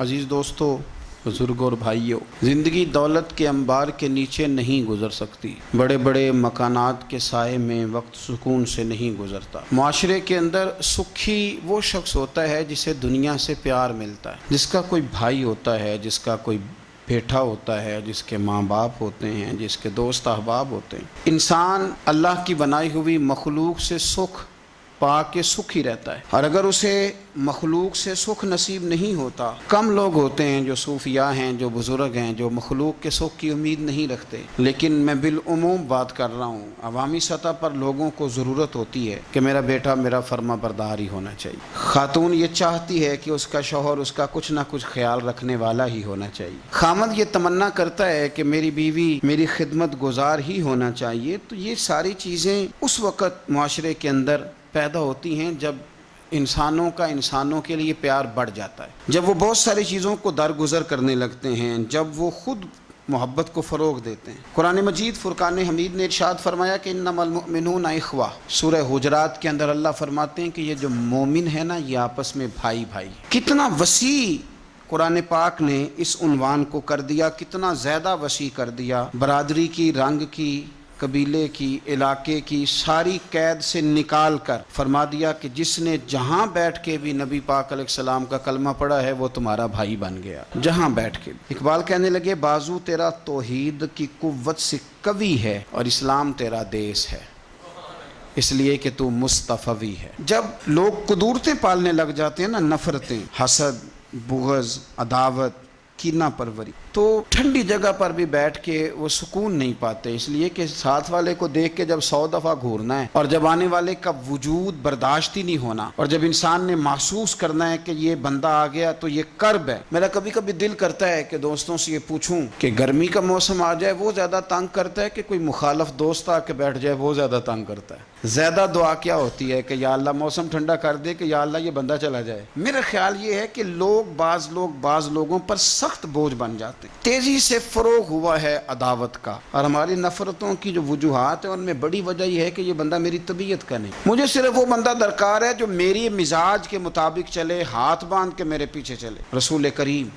عزیز دوستو، بزرگ اور بھائیوں، زندگی دولت کے انبار کے نیچے نہیں گزر سکتی، بڑے بڑے مکانات کے سائے میں وقت سکون سے نہیں گزرتا۔ معاشرے کے اندر سکھی وہ شخص ہوتا ہے جسے دنیا سے پیار ملتا ہے، جس کا کوئی بھائی ہوتا ہے، جس کا کوئی بیٹا ہوتا ہے، جس کے ماں باپ ہوتے ہیں، جس کے دوست احباب ہوتے ہیں۔ انسان اللہ کی بنائی ہوئی مخلوق سے سکھ پا کے سکھ ہی رہتا ہے، اور اگر اسے مخلوق سے سکھ نصیب نہیں ہوتا، کم لوگ ہوتے ہیں جو صوفیاء ہیں، جو بزرگ ہیں، جو مخلوق کے سکھ کی امید نہیں رکھتے۔ لیکن میں بالعموم بات کر رہا ہوں، عوامی سطح پر لوگوں کو ضرورت ہوتی ہے کہ میرا بیٹا میرا فرما بردار ہی ہونا چاہیے، خاتون یہ چاہتی ہے کہ اس کا شوہر اس کا کچھ نہ کچھ خیال رکھنے والا ہی ہونا چاہیے، خامد یہ تمنا کرتا ہے کہ میری بیوی میری خدمت گزار ہی ہونا چاہیے۔ تو یہ ساری چیزیں اس وقت معاشرے کے اندر پیدا ہوتی ہیں جب انسانوں کا انسانوں کے لیے پیار بڑھ جاتا ہے، جب وہ بہت ساری چیزوں کو درگزر کرنے لگتے ہیں، جب وہ خود محبت کو فروغ دیتے ہیں۔ قرآن مجید فرقان حمید نے ارشاد فرمایا کہ انما المؤمنون اخوہ۔ سورہ حجرات کے اندر اللہ فرماتے ہیں کہ یہ جو مومن ہے نا، یہ آپس میں بھائی بھائی۔ کتنا وسیع قرآن پاک نے اس عنوان کو کر دیا، کتنا زیادہ وسیع کر دیا۔ برادری کی، رنگ کی، قبیلے کی، علاقے کی ساری قید سے نکال کر فرما دیا کہ جس نے جہاں بیٹھ کے بھی نبی پاک علیہ السلام کا کلمہ پڑھا ہے وہ تمہارا بھائی بن گیا، جہاں بیٹھ کے۔ اقبال کہنے لگے بازو تیرا توحید کی قوت سے قوی ہے اور اسلام تیرا دیس ہے، اس لیے کہ تو مصطفی ہے۔ جب لوگ قدورتیں پالنے لگ جاتے ہیں نا، نفرتیں، حسد، بغض، عداوت، کینہ پروری، تو ٹھنڈی جگہ پر بھی بیٹھ کے وہ سکون نہیں پاتے، اس لیے کہ ساتھ والے کو دیکھ کے جب 100 دفعہ گھورنا ہے، اور جب آنے والے کا وجود برداشت ہی نہیں ہونا، اور جب انسان نے محسوس کرنا ہے کہ یہ بندہ آ گیا تو یہ کرب ہے۔ میرا کبھی کبھی دل کرتا ہے کہ دوستوں سے یہ پوچھوں کہ گرمی کا موسم آ جائے وہ زیادہ تنگ کرتا ہے کہ کوئی مخالف دوست آ کے بیٹھ جائے وہ زیادہ تنگ کرتا ہے؟ زیادہ دعا کیا ہوتی ہے کہ یا اللہ موسم ٹھنڈا کر دے، کہ یا اللہ یہ بندہ چلا جائے؟ میرا خیال یہ ہے کہ بعض لوگوں پر سخت بوجھ بن جاتے ہیں۔ تیزی سے فروغ ہوا ہے عداوت کا، اور ہماری نفرتوں کی جو وجوہات ہیں ان میں بڑی وجہ یہ ہے کہ یہ بندہ میری طبیعت کا نہیں، مجھے صرف وہ بندہ درکار ہے جو میری مزاج کے مطابق چلے، ہاتھ باندھ کے میرے پیچھے چلے۔ رسول کریم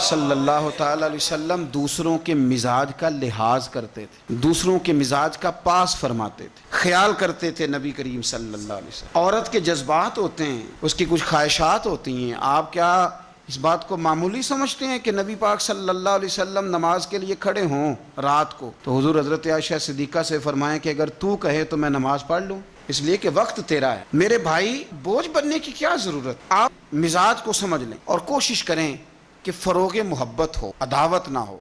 صلی اللہ تعالی علیہ وسلم دوسروں کے مزاج کا لحاظ کرتے تھے، دوسروں کے مزاج کا پاس فرماتے تھے، خیال کرتے تھے نبی کریم صلی اللہ علیہ وسلم۔ عورت کے جذبات ہوتے ہیں، اس کی کچھ خواہشات ہوتی ہیں۔ آپ کیا اس بات کو معمولی سمجھتے ہیں کہ نبی پاک صلی اللہ علیہ وسلم نماز کے لیے کھڑے ہوں رات کو تو حضور حضرت عائشہ صدیقہ سے فرمائیں کہ اگر تو کہے تو میں نماز پڑھ لوں، اس لیے کہ وقت تیرا ہے۔ میرے بھائی، بوجھ بننے کی کیا ضرورت؟ آپ مزاج کو سمجھ لیں اور کوشش کریں کہ فروغ محبت ہو، عداوت نہ ہو۔